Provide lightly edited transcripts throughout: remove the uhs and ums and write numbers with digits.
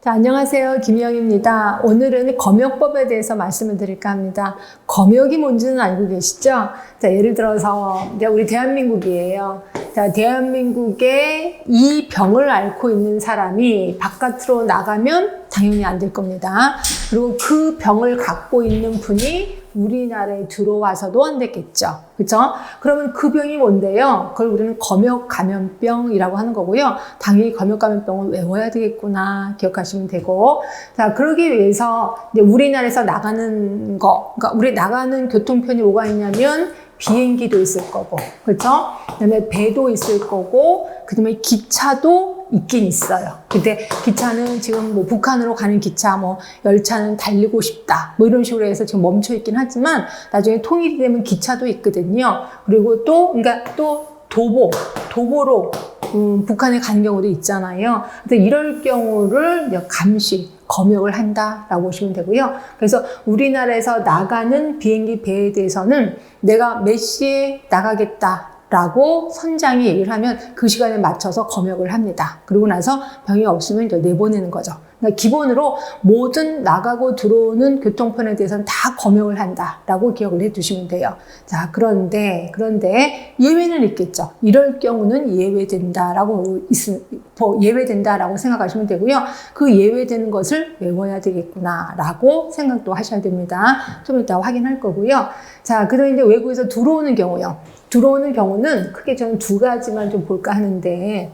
자, 안녕하세요. 김희영입니다. 오늘은 검역법에 대해서 말씀을 드릴까 합니다. 검역이 뭔지는 알고 계시죠? 자, 예를 들어서 이제 우리 대한민국이에요. 자, 대한민국에 이 병을 앓고 있는 사람이 바깥으로 나가면 당연히 안 될 겁니다. 그리고 그 병을 갖고 있는 분이 우리나라에 들어와서도 안 됐겠죠. 그렇죠? 그러면 그 병이 뭔데요? 그걸 우리는 검역감염병이라고 하는 거고요. 당연히 검역감염병을 외워야 되겠구나 기억하시면 되고, 자, 그러기 위해서 이제 우리나라에서 나가는 거, 그러니까 우리 나가는 교통편이 뭐가 있냐면 비행기도 있을 거고, 그렇죠? 그다음에 배도 있을 거고, 그다음에 기차도 있긴 있어요. 근데 기차는 지금 뭐 북한으로 가는 기차, 뭐 열차는 달리고 싶다, 뭐 이런 식으로 해서 지금 멈춰 있긴 하지만 나중에 통일이 되면 기차도 있거든요. 그리고 또, 그러니까 또 도보로 북한에 가는 경우도 있잖아요. 그래서 이럴 경우를 감시, 검역을 한다라고 보시면 되고요. 그래서 우리나라에서 나가는 비행기 배에 대해서는 내가 몇 시에 나가겠다라고 선장이 얘기를 하면 그 시간에 맞춰서 검역을 합니다. 그리고 나서 병이 없으면 이제 내보내는 거죠. 그러니까 기본으로 모든 나가고 들어오는 교통편에 대해서는 다 검역을 한다라고 기억을 해두시면 돼요. 자, 그런데 예외는 있겠죠. 이럴 경우는 예외된다라고 생각하시면 되고요. 그 예외되는 것을 외워야 되겠구나라고 생각도 하셔야 됩니다. 좀 이따 확인할 거고요. 자, 그다음에 이제 외국에서 들어오는 경우요. 들어오는 경우는 크게 저는 두 가지만 좀 볼까 하는데,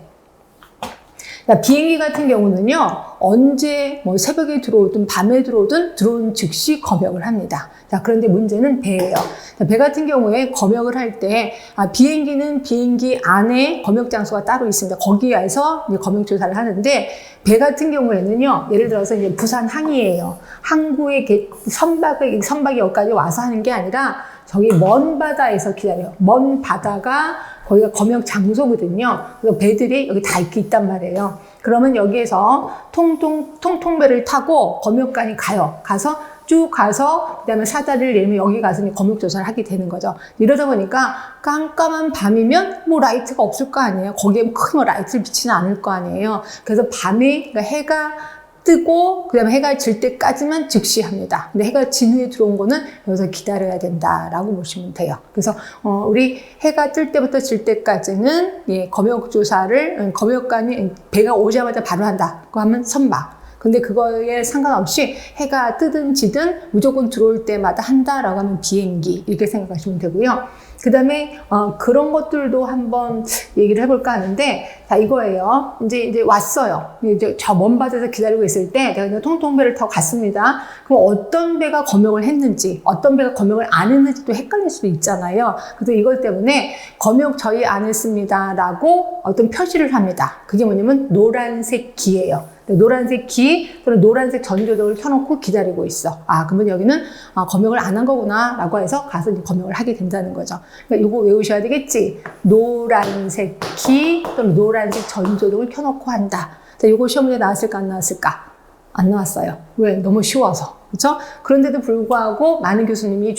비행기 같은 경우는요, 언제 뭐 새벽에 들어오든 밤에 들어오든 들어온 즉시 검역을 합니다. 자, 그런데 문제는 배예요. 자, 배 같은 경우에 검역을 할 때, 비행기는 비행기 안에 검역 장소가 따로 있습니다. 거기에서 이제 검역 조사를 하는데, 배 같은 경우에는요, 예를 들어서 이제 부산 항이에요. 항구에 선박이 여기까지 와서 하는 게 아니라 저기 먼 바다에서 기다려요. 먼 바다가 거기가 검역 장소거든요. 그래서 배들이 여기 다 이렇게 있단 말이에요. 그러면 여기에서 통통배를 타고 검역관이 가서 쭉 가서 그다음에 사다리를 내리면 여기 가서 검역 조사를 하게 되는 거죠. 이러다 보니까 깜깜한 밤이면 뭐 라이트가 없을 거 아니에요. 거기에 큰 라이트를 비치는 않을 거 아니에요. 그래서 밤에 그러니까 해가 뜨고 그다음에 해가 질 때까지만 즉시합니다. 근데 해가 진 후에 들어온 거는 여기서 기다려야 된다라고 보시면 돼요. 그래서 우리 해가 뜰 때부터 질 때까지는 검역 조사를 검역관이 배가 오자마자 바로 한다고 하면 선박. 근데 그거에 상관없이 해가 뜨든 지든 무조건 들어올 때마다 한다라고 하면 비행기, 이렇게 생각하시면 되고요. 그 다음에 그런 것들도 한번 얘기를 해볼까 하는데, 자, 이거예요. 이제 왔어요. 이제 저 먼 바다에서 기다리고 있을 때 내가 이제 통통배를 타고 갔습니다. 그럼 어떤 배가 검역을 했는지, 어떤 배가 검역을 안 했는지도 헷갈릴 수도 있잖아요. 그래서 이것 때문에 검역 저희 안 했습니다라고 어떤 표시를 합니다. 그게 뭐냐면 노란색 기예요. 노란색 기 또는 노란색 전조등을 켜놓고 기다리고 있어. 그러면 여기는 검역을 안 한 거구나 라고 해서 가서 이제 검역을 하게 된다는 거죠. 그러니까 이거 외우셔야 되겠지. 노란색 기 또는 노란색 전조등을 켜놓고 한다. 자, 이거 시험 문제 나왔을까 안 나왔을까? 안 나왔어요. 왜? 너무 쉬워서. 그렇죠? 그런데도 불구하고 많은 교수님이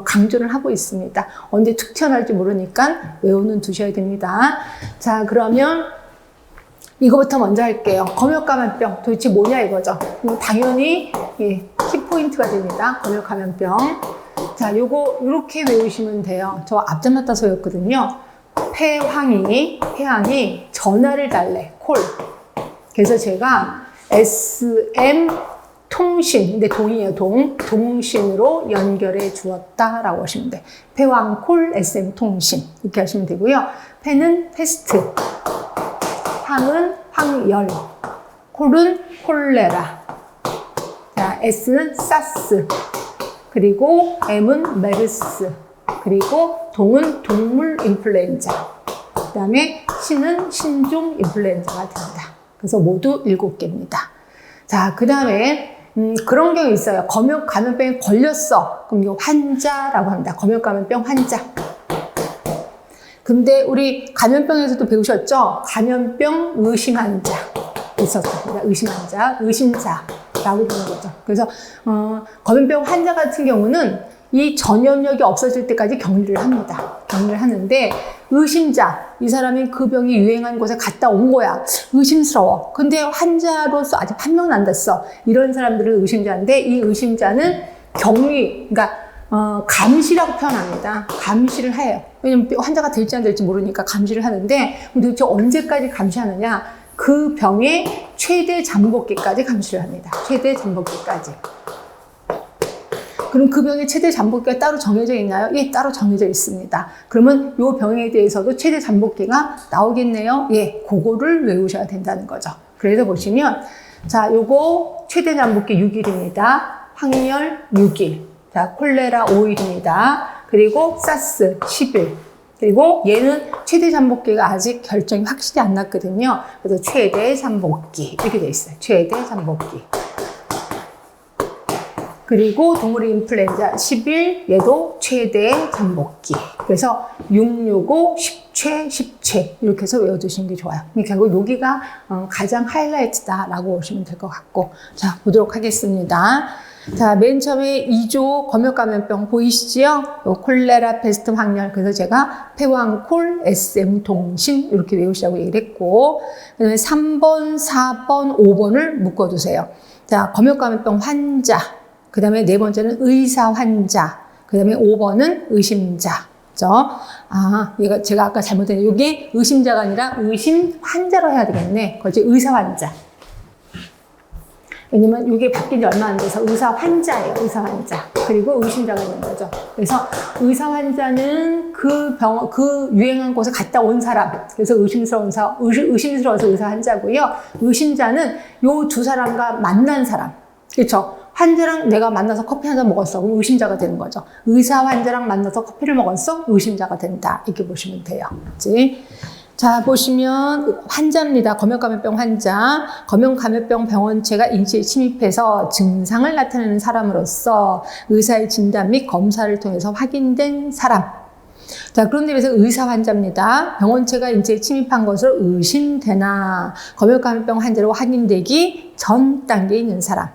강조를 하고 있습니다. 언제 툭 튀어나올지 모르니까 외우는 두셔야 됩니다. 자, 그러면 이거부터 먼저 할게요. 검역감염병 도대체 뭐냐 이거죠. 당연히 키포인트가 됩니다. 검역감염병. 자, 요거 이렇게 외우시면 돼요. 저 앞장 따서 외웠거든요. 폐항이 전화를 달래. 콜. 그래서 제가 SM 통신, 근데 동이에요. 동신으로 연결해 주었다라고 하시면 돼. 폐왕콜 SM 통신 이렇게 하시면 되고요. 폐는 패스트, 항은 항열, 콜은 콜레라, 자, S는 사스, 그리고 M은 메르스, 그리고 동은 동물 인플루엔자, 그 다음에 신은 신종 인플루엔자가 됩니다. 그래서 모두 7개입니다. 자, 그 다음에 그런 경우 있어요. 검역 감염병에 걸렸어. 그럼 이거 환자라고 합니다. 검역 감염병 환자. 근데 우리 감염병에서도 배우셨죠? 감염병 의심 환자 있었습니다. 의심 환자, 의심자라고 보는 거죠. 그래서 감염병 환자 같은 경우는 이 전염력이 없어질 때까지 격리를 합니다. 격리를 하는데 의심자, 이 사람이 그 병이 유행한 곳에 갔다 온 거야. 의심스러워. 근데 환자로서 아직 판명은 안 됐어. 이런 사람들은 의심자인데 이 의심자는 격리, 그러니까 감시라고 표현합니다. 감시를 해요. 왜냐면 환자가 될지 안 될지 모르니까 감시를 하는데 도대체 언제까지 감시하느냐? 그 병의 최대 잠복기까지 감시를 합니다. 최대 잠복기까지. 그럼 그 병의 최대 잠복기가 따로 정해져 있나요? 예, 따로 정해져 있습니다. 그러면 이 병에 대해서도 최대 잠복기가 나오겠네요. 예, 그거를 외우셔야 된다는 거죠. 그래서 보시면 자, 요거 최대 잠복기 6일입니다. 황열 6일. 자, 콜레라 5일입니다. 그리고 사스 10일. 그리고 얘는 최대 잠복기가 아직 결정이 확실히 안 났거든요. 그래서 최대 잠복기 이렇게 돼 있어요. 최대 잠복기. 그리고 동물 인플루엔자 10일 얘도 최대 잠복기. 그래서 665 10최 이렇게 해서 외워두시는 게 좋아요. 결국 여기가 가장 하이라이트다라고 보시면 될 것 같고 자 보도록 하겠습니다. 자, 맨 처음에 2조 검역감염병 보이시지요? 콜레라, 페스트, 황열. 그래서 제가 폐왕콜, SM, 동신 이렇게 외우시라고 얘기를 했고 그 다음에 3번, 4번, 5번을 묶어두세요. 자, 검역감염병 환자. 그 다음에 네 번째는 의사 환자. 그 다음에 5번은 의심자. 그죠? 아, 얘가 제가 아까 잘못했는데, 이게 의심자가 아니라 의심 환자로 해야 되겠네. 그렇지? 의사 환자. 왜냐면 이게 바뀐 지 얼마 안 돼서 의사 환자예요. 의사 환자. 그리고 의심자가 있는 거죠. 그래서 의사 환자는 그 유행한 곳에 갔다 온 사람. 그래서 의심스러워서 의사 환자고요. 의심자는 요 두 사람과 만난 사람. 그렇죠? 환자랑 내가 만나서 커피 한 잔 먹었어. 그럼 의심자가 되는 거죠. 의사 환자랑 만나서 커피를 먹었어. 의심자가 된다. 이렇게 보시면 돼요. 그렇지? 자, 보시면 환자입니다. 검역감염병 환자. 검역감염병 병원체가 인체에 침입해서 증상을 나타내는 사람으로서 의사의 진단 및 검사를 통해서 확인된 사람. 자, 그런데 그래서 의사 환자입니다. 병원체가 인체에 침입한 것으로 의심되나 검역감염병 환자로 확인되기 전 단계에 있는 사람.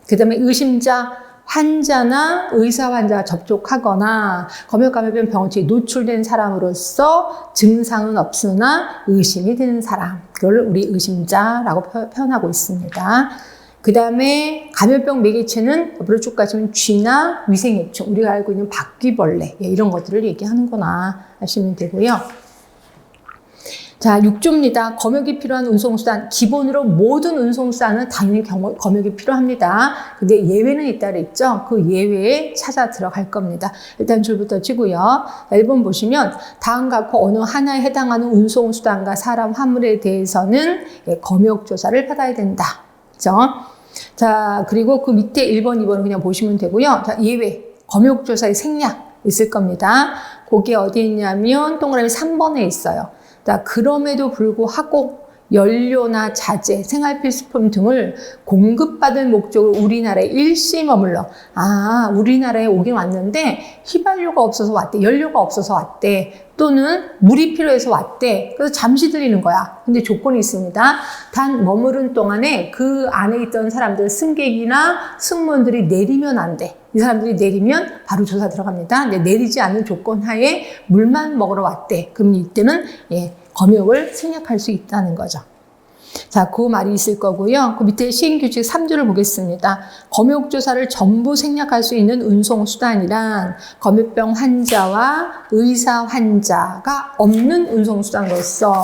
그 다음에 의심자, 환자나 의사 환자가 접촉하거나 검역감염병 병원체에 노출된 사람으로서 증상은 없으나 의심이 되는 사람. 그걸 우리 의심자라고 표현하고 있습니다. 그 다음에 감염병 매개체는 옆으로 쭉 가시면 쥐나 위생해충, 우리가 알고 있는 바퀴벌레 이런 것들을 얘기하는구나 하시면 되고요. 자, 6조입니다. 검역이 필요한 운송수단. 기본으로 모든 운송수단은 당연히 검역이 필요합니다. 근데 예외는 있다 그랬죠? 그 예외에 찾아 들어갈 겁니다. 일단 줄부터 치고요. 1번 보시면 다음 각호 어느 하나에 해당하는 운송수단과 사람 화물에 대해서는 검역조사를 받아야 된다. 그죠? 자, 그리고 그 밑에 1번, 2번은 그냥 보시면 되고요. 자, 예외. 검역조사의 생략 있을 겁니다. 그게 어디 있냐면 동그라미 3번에 있어요. 자, 그럼에도 불구하고 연료나 자재, 생활필수품 등을 공급받을 목적으로 우리나라에 일시 머물러. 아, 우리나라에 오긴 왔는데 휘발유가 없어서 왔대. 연료가 없어서 왔대. 또는 물이 필요해서 왔대. 그래서 잠시 들리는 거야. 근데 조건이 있습니다. 단 머무른 동안에 그 안에 있던 사람들, 승객이나 승무원들이 내리면 안 돼. 이 사람들이 내리면 바로 조사 들어갑니다. 근데 내리지 않는 조건 하에 물만 먹으러 왔대. 그럼 이때는 검역을 생략할 수 있다는 거죠. 자, 그 말이 있을 거고요. 그 밑에 시행규칙 3조를 보겠습니다. 검역조사를 전부 생략할 수 있는 운송수단이란 검역병 환자와 의사 환자가 없는 운송수단으로서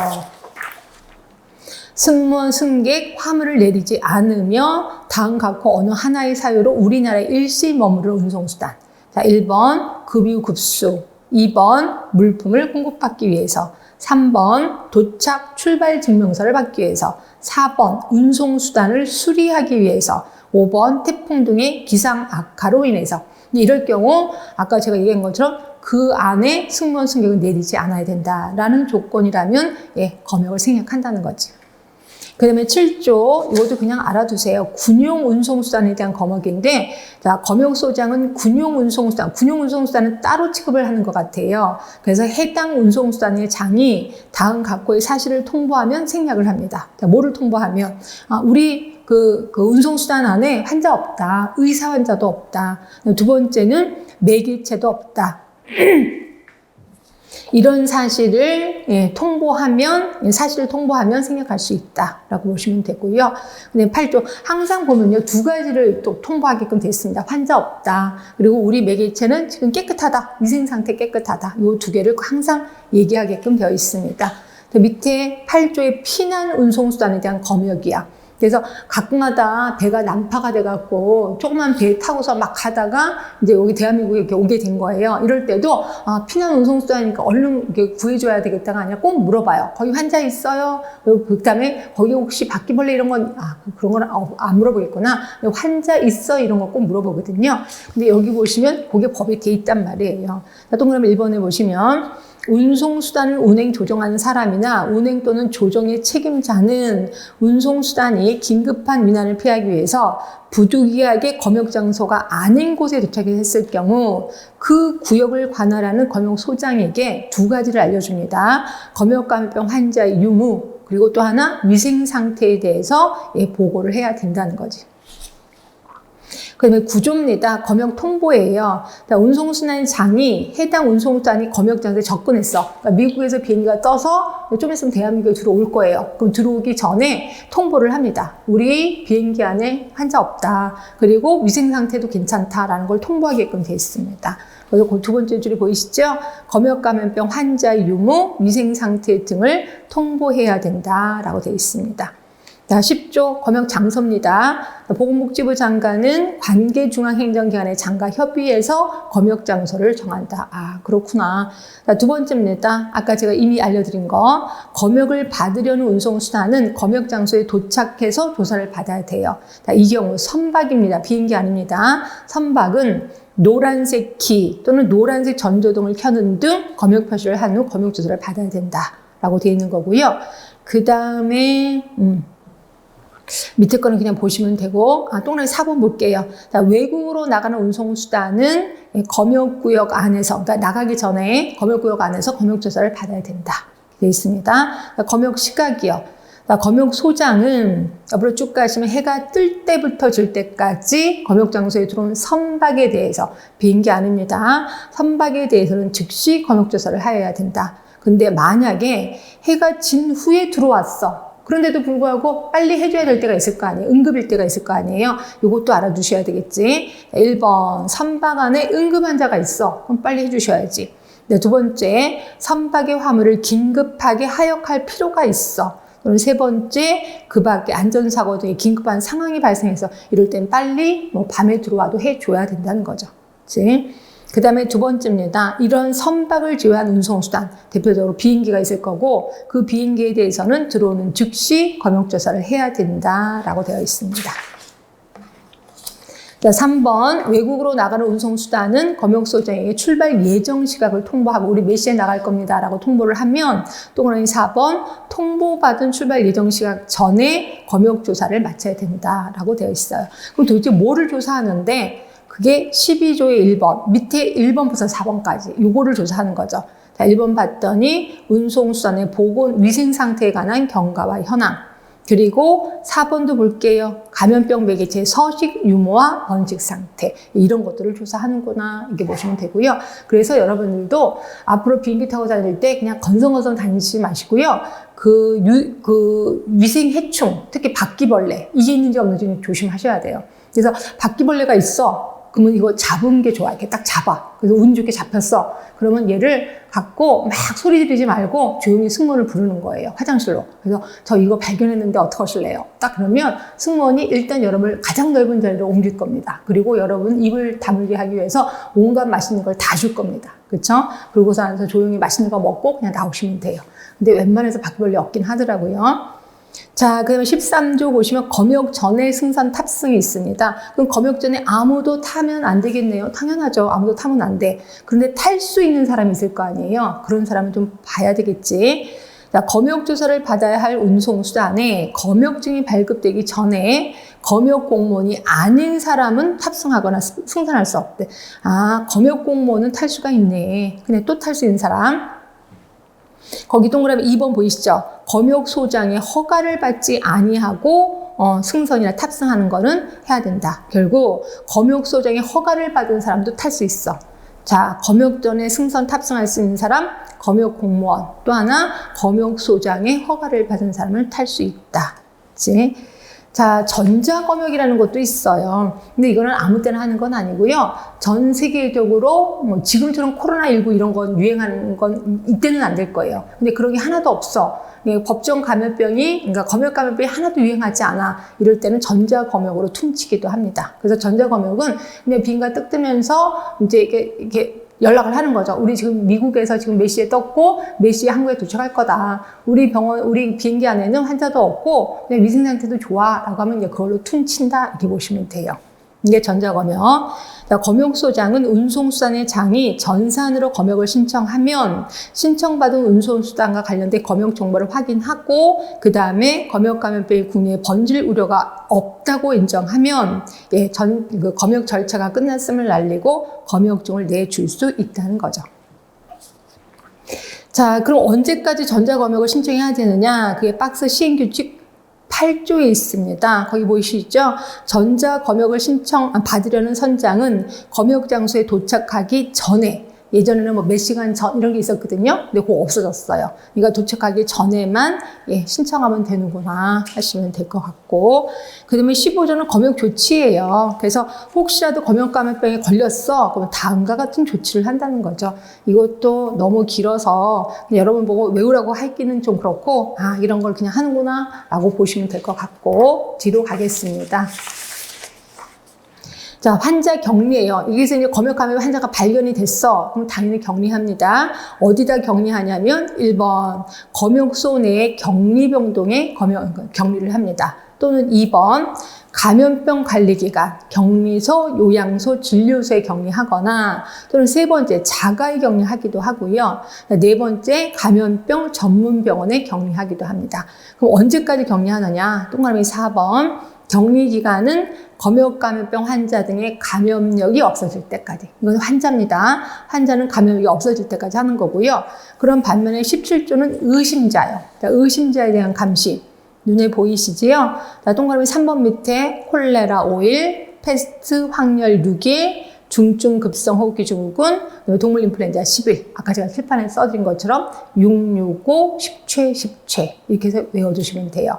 승무원, 승객, 화물을 내리지 않으며 다음 각호 어느 하나의 사유로 우리나라에 일시 머무르는 운송수단. 자, 1번 급유 급수, 2번 물품을 공급받기 위해서, 3번 도착 출발 증명서를 받기 위해서, 4번 운송수단을 수리하기 위해서, 5번 태풍 등의 기상 악화로 인해서. 이럴 경우 아까 제가 얘기한 것처럼 그 안에 승무원, 승객을 내리지 않아야 된다라는 조건이라면 검역을 생략한다는 거지. 그 다음에 7조, 이것도 그냥 알아두세요. 군용 운송수단에 대한 검역인데, 자, 검역소장은 군용 운송수단은 따로 취급을 하는 것 같아요. 그래서 해당 운송수단의 장이 다음 각호의 사실을 통보하면 생략을 합니다. 자, 뭐를 통보하면, 우리 그 운송수단 안에 환자 없다. 의사 환자도 없다. 두 번째는 매개체도 없다. 이런 사실을 사실을 통보하면 생략할 수 있다라고 보시면 되고요. 근데 8조 항상 보면요, 두 가지를 또 통보하게끔 되어 있습니다. 환자 없다. 그리고 우리 매개체는 지금 깨끗하다. 위생 상태 깨끗하다. 이 두 개를 항상 얘기하게끔 되어 있습니다. 밑에 8조의 피난 운송수단에 대한 검역이야. 그래서 가끔가다 배가 난파가 돼갖고 조그만 배 타고서 막 가다가 이제 여기 대한민국에 이렇게 오게 된 거예요. 이럴 때도 피난 운송수단이니까 얼른 이렇게 구해줘야 되겠다가 아니라 꼭 물어봐요. 거기 환자 있어요? 그 다음에 거기 혹시 바퀴벌레 이런 건 그런 건 안 물어보겠구나. 환자 있어? 이런 거 꼭 물어보거든요. 근데 여기 보시면 그게 법에 돼 있단 말이에요. 동그라미 1번에 보시면 운송수단을 운행 조정하는 사람이나 운행 또는 조정의 책임자는 운송수단이 긴급한 위난을 피하기 위해서 부득이하게 검역장소가 아닌 곳에 도착했을 경우 그 구역을 관할하는 검역소장에게 두 가지를 알려줍니다. 검역감염병 환자의 유무, 그리고 또 하나 위생 상태에 대해서 보고를 해야 된다는 거지. 그 다음에 9조입니다. 검역 통보예요. 운송수단장이 해당 운송수단이 검역장소에 접근했어. 그러니까 미국에서 비행기가 떠서 좀 있으면 대한민국에 들어올 거예요. 그럼 들어오기 전에 통보를 합니다. 우리 비행기 안에 환자 없다. 그리고 위생 상태도 괜찮다라는 걸 통보하게끔 되어 있습니다. 그래서 그 두 번째 줄이 보이시죠? 검역감염병 환자의 유무, 위생 상태 등을 통보해야 된다라고 되어 있습니다. 10조 검역장소입니다. 보건복지부 장관은 관계중앙행정기관의 장과 협의해서 검역장소를 정한다. 그렇구나. 두 번째입니다. 아까 제가 이미 알려드린 거. 검역을 받으려는 운송수단은 검역장소에 도착해서 조사를 받아야 돼요. 이 경우 선박입니다. 비행기 아닙니다. 선박은 노란색 키 또는 노란색 전조등을 켜는 등 검역 표시를 한 후 검역 조사를 받아야 된다라고 되어 있는 거고요. 그 다음에 밑에 거는 그냥 보시면 되고, 동그라미 4번 볼게요. 외국으로 나가는 운송수단은 검역구역 안에서, 그러니까 나가기 전에 검역구역 안에서 검역조사를 받아야 된다. 되어 있습니다. 검역 시각이요. 검역소장은 옆으로 쭉 가시면 해가 뜰 때부터 질 때까지 검역장소에 들어온 선박에 대해서, 비행기 아닙니다. 선박에 대해서는 즉시 검역조사를 하여야 된다. 근데 만약에 해가 진 후에 들어왔어. 그런데도 불구하고 빨리 해줘야 될 때가 있을 거 아니에요. 응급일 때가 있을 거 아니에요. 이것도 알아두셔야 되겠지. 1번, 선박 안에 응급 환자가 있어. 그럼 빨리 해주셔야지. 두 번째, 선박의 화물을 긴급하게 하역할 필요가 있어. 또는 세 번째, 그 밖에 안전사고 등의 긴급한 상황이 발생해서 이럴 땐 빨리 밤에 들어와도 해줘야 된다는 거죠. 그치? 그 다음에 두 번째입니다. 이런 선박을 제외한 운송수단, 대표적으로 비행기가 있을 거고 그 비행기에 대해서는 들어오는 즉시 검역조사를 해야 된다라고 되어 있습니다. 3번, 외국으로 나가는 운송수단은 검역소장에게 출발 예정 시각을 통보하고 우리 몇 시에 나갈 겁니다 라고 통보를 하면 동그라미 4번, 통보받은 출발 예정 시각 전에 검역조사를 마쳐야 된다라고 되어 있어요. 그럼 도대체 뭐를 조사하는데 그게 12조의 1번, 밑에 1번부터 4번까지 요거를 조사하는 거죠. 1번 봤더니 운송수단의 보건 위생 상태에 관한 경과와 현황. 그리고 4번도 볼게요. 감염병 매개체 서식 유무와 번식 상태. 이런 것들을 조사하는구나. 이렇게 보시면 되고요. 그래서 여러분들도 앞으로 비행기 타고 다닐 때 그냥 건성건성 다니지 마시고요. 그 위생 해충, 특히 바퀴벌레, 이게 있는지 없는지 조심하셔야 돼요. 그래서 바퀴벌레가 있어. 그러면 이거 잡은 게 좋아. 이렇게 딱 잡아. 그래서 운 좋게 잡혔어. 그러면 얘를 갖고 막 소리 지르지 말고 조용히 승무원을 부르는 거예요. 화장실로. 그래서 저 이거 발견했는데 어떡하실래요? 딱 그러면 승무원이 일단 여러분을 가장 넓은 자리로 옮길 겁니다. 그리고 여러분 입을 다물게 하기 위해서 온갖 맛있는 걸 다 줄 겁니다. 그렇죠? 그러고서 안에서 조용히 맛있는 거 먹고 그냥 나오시면 돼요. 근데 웬만해서 바퀴벌레 없긴 하더라고요. 자, 그러면 13조 보시면 검역 전에 승선 탑승이 있습니다. 그럼 검역 전에 아무도 타면 안 되겠네요. 당연하죠. 아무도 타면 안 돼. 그런데 탈 수 있는 사람이 있을 거 아니에요. 그런 사람은 좀 봐야 되겠지. 자, 검역 조사를 받아야 할 운송수단에 검역증이 발급되기 전에 검역 공무원이 아닌 사람은 탑승하거나 승선할 수 없대. 검역 공무원은 탈 수가 있네. 근데 또 탈 수 있는 사람. 거기 동그라미 2번 보이시죠? 검역소장의 허가를 받지 아니하고 승선이나 탑승하는 거는 해야 된다. 결국 검역소장의 허가를 받은 사람도 탈 수 있어. 자, 검역전에 승선 탑승할 수 있는 사람, 검역 공무원, 또 하나 검역소장의 허가를 받은 사람을 탈 수 있다. 그치? 자, 전자검역이라는 것도 있어요. 근데 이거는 아무 때나 하는 건 아니고요. 전 세계적으로 뭐 지금처럼 코로나19 이런 건 유행하는 건 이때는 안 될 거예요. 근데 그런 게 하나도 없어. 법정 감염병이, 그러니까 검역 감염병이 하나도 유행하지 않아. 이럴 때는 전자검역으로 퉁치기도 합니다. 그래서 전자검역은 그냥 빈가 뜨 뜨면서 이제 이렇게 연락을 하는 거죠. 우리 지금 미국에서 지금 몇 시에 떴고 몇 시에 한국에 도착할 거다. 우리 병원, 우리 비행기 안에는 환자도 없고 그냥 위생 상태도 좋아. 라고 하면 이제 그걸로 퉁친다. 이렇게 보시면 돼요. 이게 전자검역. 검역소장은 운송수단의 장이 전산으로 검역을 신청하면 신청받은 운송수단과 관련된 검역 정보를 확인하고 그 다음에 검역감염병이 국내에 번질 우려가 없다고 인정하면 그 검역 절차가 끝났음을 알리고 검역증을 내줄 수 있다는 거죠. 자, 그럼 언제까지 전자검역을 신청해야 되느냐? 그게 박스 시행규칙 8조에 있습니다. 거기 보이시죠? 전자검역을 받으려는 선장은 검역 장소에 도착하기 전에, 예전에는 뭐 몇 시간 전 이런 게 있었거든요. 근데 그거 없어졌어요. 그러니까 도착하기 전에만 신청하면 되는구나 하시면 될 것 같고, 그 다음에 15조는 검역 조치예요. 그래서 혹시라도 검역 감염병에 걸렸어, 그러면 다음과 같은 조치를 한다는 거죠. 이것도 너무 길어서 여러분 보고 외우라고 하기는 좀 그렇고, 아, 이런 걸 그냥 하는구나 라고 보시면 될 것 같고, 뒤로 가겠습니다. 자, 환자 격리예요. 여기서 이제 검역 감염 환자가 발견이 됐어. 그럼 당연히 격리합니다. 어디다 격리하냐면 1번 검역소 내의 격리병동에 격리를 합니다. 또는 2번 감염병 관리기관, 격리소, 요양소, 진료소에 격리하거나 또는 세 번째 자가에 격리하기도 하고요. 네 번째 감염병 전문병원에 격리하기도 합니다. 그럼 언제까지 격리하느냐? 동그라미 4번 격리기간은 검역감염병 환자 등의 감염력이 없어질 때까지. 이건 환자입니다. 환자는 감염력이 없어질 때까지 하는 거고요. 그런 반면에 17조는 의심자요. 의심자에 대한 감시. 눈에 보이시지요? 자, 동그라미 3번 밑에 콜레라 5일, 패스트 확열 6일, 중증 급성 호흡기 증후군, 동물 인플루엔자 10일. 아까 제가 칠판에 써진 것처럼 665, 10최 이렇게 해서 외워주시면 돼요.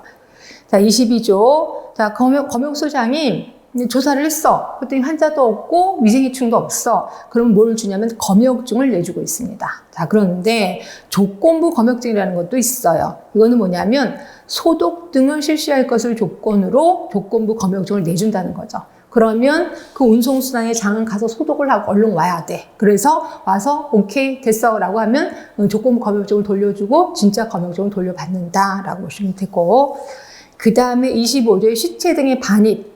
자, 22조. 자, 검역소장이 조사를 했어. 그랬더니 환자도 없고 위생해충도 없어. 그럼 뭘 주냐면 검역증을 내주고 있습니다. 자, 그런데 조건부 검역증이라는 것도 있어요. 이거는 뭐냐면 소독 등을 실시할 것을 조건으로 조건부 검역증을 내준다는 거죠. 그러면 그 운송수단의 장은 가서 소독을 하고 얼른 와야 돼. 그래서 와서 오케이 됐어 라고 하면 조건부 검역증을 돌려주고 진짜 검역증을 돌려받는다 라고 보시면 되고, 그 다음에 25조의 시체 등의 반입.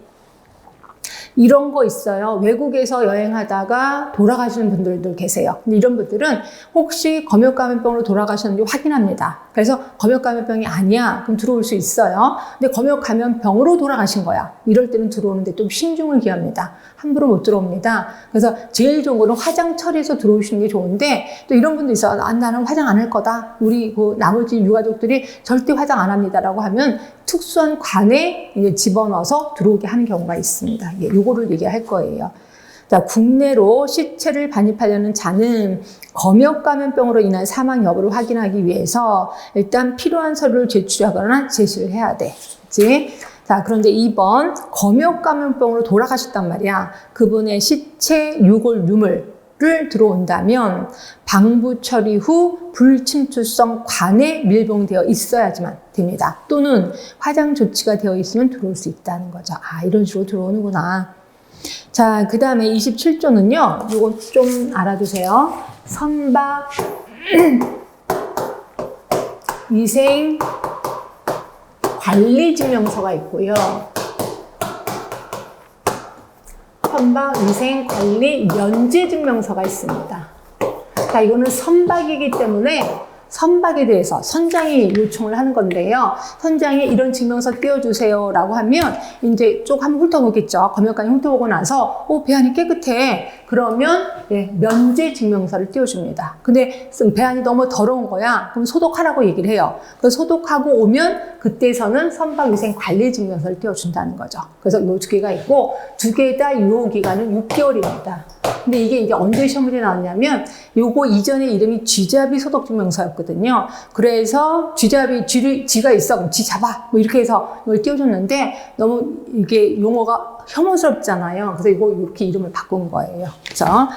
이런 거 있어요. 외국에서 여행하다가 돌아가시는 분들도 계세요. 근데 이런 분들은 혹시 검역감염병으로 돌아가셨는지 확인합니다. 그래서 검역감염병이 아니야. 그럼 들어올 수 있어요. 근데 검역감염병으로 돌아가신 거야. 이럴 때는 들어오는데 좀 신중을 기합니다. 함부로 못 들어옵니다. 그래서 제일 좋은 거는 화장 처리해서 들어오시는 게 좋은데, 또 이런 분도 있어요. 나는 화장 안 할 거다. 우리 그 나머지 유가족들이 절대 화장 안 합니다라고 하면 특수한 관에 이제 집어넣어서 들어오게 하는 경우가 있습니다. 요거를 얘기할 거예요. 자, 국내로 시체를 반입하려는 자는 검역감염병으로 인한 사망 여부를 확인하기 위해서 일단 필요한 서류를 제출하거나 제시를 해야 돼. 그치? 자, 그런데 2번 검역감염병으로 돌아가셨단 말이야. 그분의 시체, 유골, 유물을 들어온다면 방부 처리 후 불침투성 관에 밀봉되어 있어야지만 됩니다. 또는 화장 조치가 되어 있으면 들어올 수 있다는 거죠. 아, 이런 식으로 들어오는구나. 자, 그 다음에 27조는요. 이거 좀 알아두세요. 선박, 위생, 관리 증명서가 있고요. 선박, 위생, 관리, 면제 증명서가 있습니다. 자, 이거는 선박이기 때문에 선박에 대해서 선장이 요청을 하는 건데요. 선장이 이런 증명서 띄워주세요 라고 하면 이제 쭉 한번 훑어보겠죠. 검역관이 훑어보고 나서 배안이 깨끗해. 그러면 면제 증명서를 띄워줍니다. 근데 배안이 너무 더러운 거야. 그럼 소독하라고 얘기를 해요. 그래서 소독하고 오면 그때서는 선박위생관리 증명서를 띄워준다는 거죠. 그래서 이 두 개가 있고 두 개 다 유효기간은 6개월입니다. 근데 이게 이제 언제 시험에 나왔냐면 요거 이전에 이름이 쥐잡이 소독증명서였거든요. 그래서 쥐가 있어. 그럼 쥐 잡아. 뭐 이렇게 해서 이걸 띄워줬는데 너무 이게 용어가 혐오스럽잖아요. 그래서 이거 이렇게 이름을 바꾼 거예요. 그래서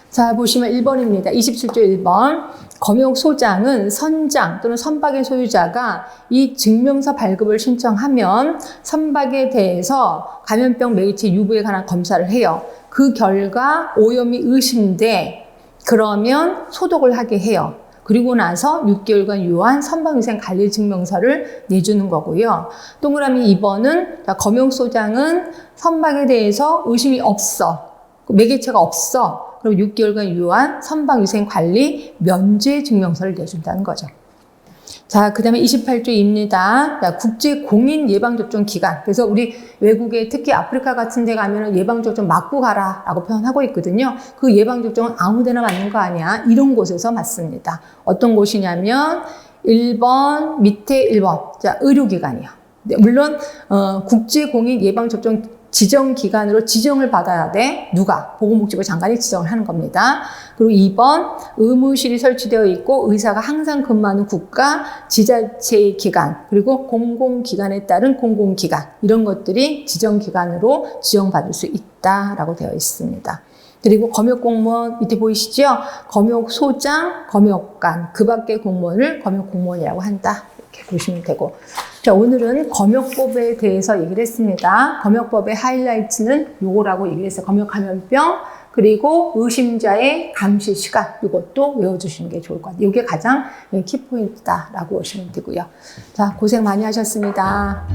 자, 보시면 1번입니다. 27조 1번. 검역소장은 선장 또는 선박의 소유자가 이 증명서 발급을 신청하면 선박에 대해서 감염병 매개체 유부에 관한 검사를 해요. 그 결과 오염이 의심돼 그러면 소독을 하게 해요. 그리고 나서 6개월간 유효한 선박위생관리증명서를 내주는 거고요. 동그라미 2번은 검역소장은 선박에 대해서 의심이 없어. 매개체가 없어. 그럼 6개월간 유효한 선박위생관리 면제증명서를 내준다는 거죠. 자, 그 다음에 28조입니다. 국제공인 예방접종 기간. 그래서 우리 외국에 특히 아프리카 같은 데 가면 예방접종 맞고 가라 라고 표현하고 있거든요. 그 예방접종은 아무 데나 맞는 거 아니야. 이런 곳에서 맞습니다. 어떤 곳이냐면 1번, 밑에 1번. 자, 의료기관이요. 네, 물론 국제공인 예방접종 지정기관으로 지정을 받아야 돼. 누가? 보건복지부 장관이 지정을 하는 겁니다. 그리고 2번, 의무실이 설치되어 있고 의사가 항상 근무하는 국가, 지자체의 기관, 그리고 공공기관에 따른 공공기관, 이런 것들이 지정기관으로 지정받을 수 있다라고 되어 있습니다. 그리고 검역공무원 밑에 보이시죠? 검역소장, 검역관, 그 밖의 공무원을 검역공무원이라고 한다. 이렇게 보시면 되고. 자, 오늘은 검역법에 대해서 얘기를 했습니다. 검역법의 하이라이트는 요거라고 얘기를 했어요. 검역감염병, 그리고 의심자의 감시 시간, 이것도 외워주시는 게 좋을 것 같아요. 이게 가장 키포인트다라고 보시면 되고요. 자, 고생 많이 하셨습니다.